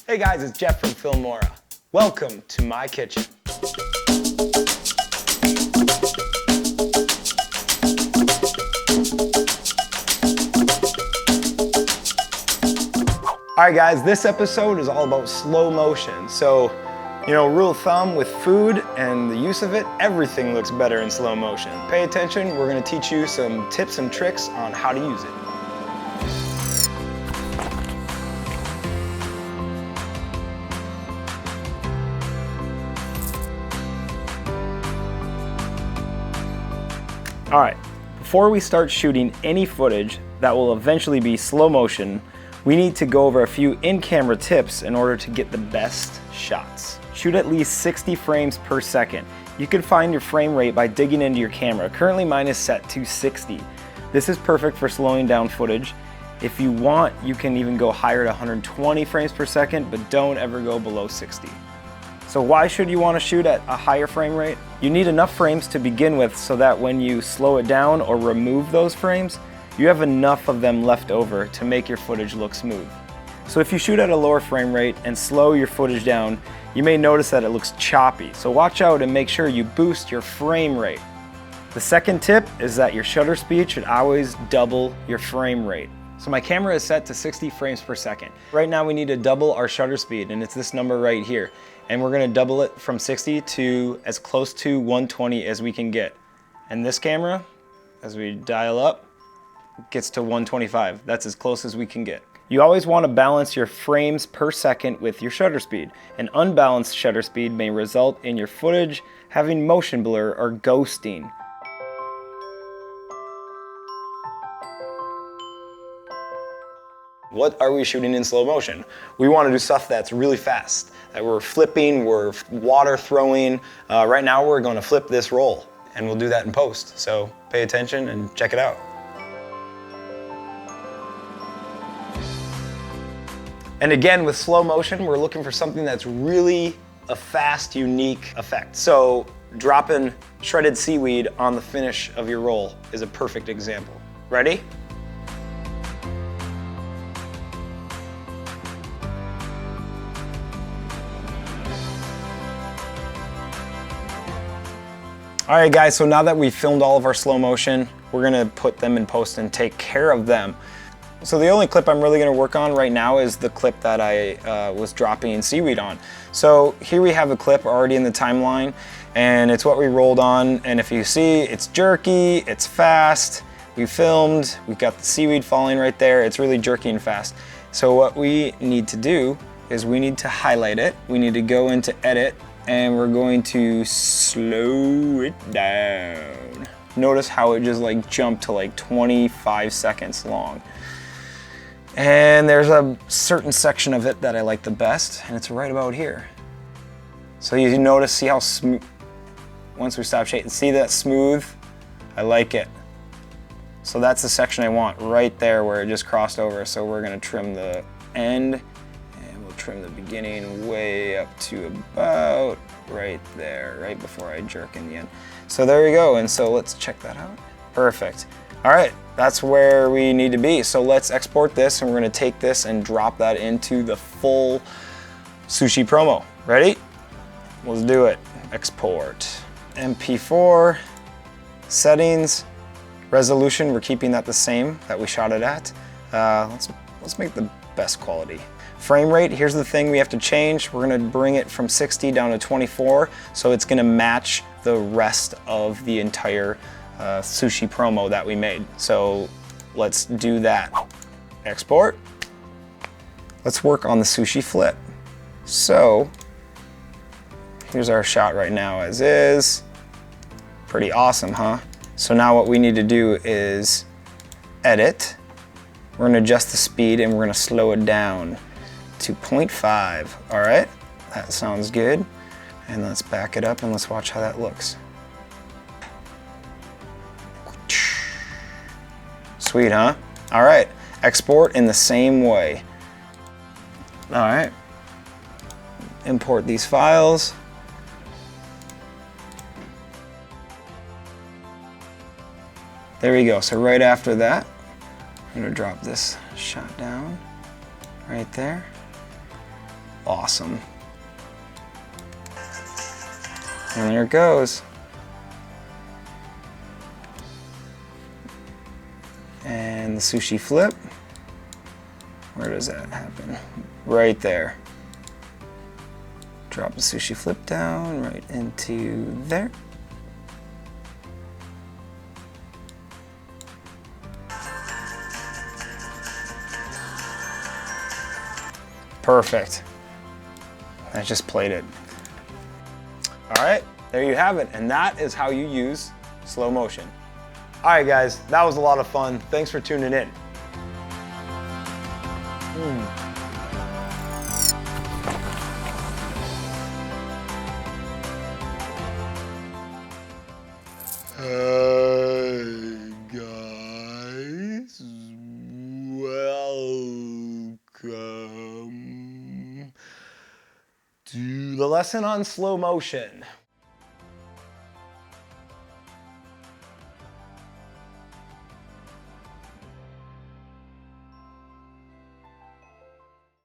Hey guys, it's Jeff from Filmora. Welcome to my kitchen. Alright guys, this episode is all about slow motion. So, rule of thumb with food and the use of it, everything looks better in slow motion. Pay attention, we're going to teach you some tips and tricks on how to use it. Alright, before we start shooting any footage that will eventually be slow motion, we need to go over a few in-camera tips in order to get the best shots. Shoot at least 60 frames per second. You can find your frame rate by digging into your camera. Currently mine is set to 60. This is perfect for slowing down footage. If you want, you can even go higher to 120 frames per second, but don't ever go below 60. So why should you want to shoot at a higher frame rate? You need enough frames to begin with so that when you slow it down or remove those frames, you have enough of them left over to make your footage look smooth. So if you shoot at a lower frame rate and slow your footage down, you may notice that it looks choppy. So watch out and make sure you boost your frame rate. The second tip is that your shutter speed should always double your frame rate. So my camera is set to 60 frames per second. Right now we need to double our shutter speed, and it's this number right here. And we're gonna double it from 60 to as close to 120 as we can get. And this camera, as we dial up, gets to 125. That's as close as we can get. You always wanna balance your frames per second with your shutter speed. An unbalanced shutter speed may result in your footage having motion blur or ghosting. What are we shooting in slow motion? We want to do stuff that's really fast, that we're flipping, we're water throwing. Right now we're going to flip this roll, and we'll do that in post. So pay attention and check it out. And again, with slow motion, we're looking for something that's really a fast, unique effect. So dropping shredded seaweed on the finish of your roll is a perfect example. Ready? All right guys, so now that we've filmed all of our slow motion, we're gonna put them in post and take care of them. So the only clip I'm really gonna work on right now is the clip that I was dropping seaweed on. So here we have a clip already in the timeline, and it's what we rolled on. And if you see, it's jerky, it's fast. We filmed, we've got the seaweed falling right there. It's really jerky and fast. So what we need to do is we need to highlight it. We need to go into edit, and we're going to slow it down. Notice how it just like jumped to like 25 seconds long. And there's a certain section of it that I like the best, and it's right about here. So you notice, see how smooth, once we stop shading, see that smooth? I like it. So that's the section I want, right there where it just crossed over. So we're gonna trim the end, trim the beginning way up to about right there, right before I jerk in the end. So there we go, and so let's check that out. Perfect. All right, that's where we need to be. So let's export this, and we're gonna take this and drop that into the full Sushi promo. Ready? Let's do it. Export. MP4, settings, resolution, we're keeping that the same that we shot it at. Let's make the best quality. Frame rate, here's the thing we have to change. We're gonna bring it from 60 down to 24, so it's gonna match the rest of the entire Sushi promo that we made. So let's do that. Export. Let's work on the Sushi flip. So here's our shot right now as is. Pretty awesome, huh? So now what we need to do is edit. We're gonna adjust the speed and we're gonna slow it down to 0.5, all right? That sounds good. And let's back it up and let's watch how that looks. Sweet, huh? All right, export in the same way. All right, import these files. There we go, so right after that, I'm gonna drop this shot down right there. Awesome. And there it goes. And the sushi flip. Where does that happen? Right there. Drop the sushi flip down right into there. Perfect. I just played it. All right, there you have it. And that is how you use slow motion. All right, guys, that was a lot of fun. Thanks for tuning in. Hey, guys, welcome to the lesson on slow motion.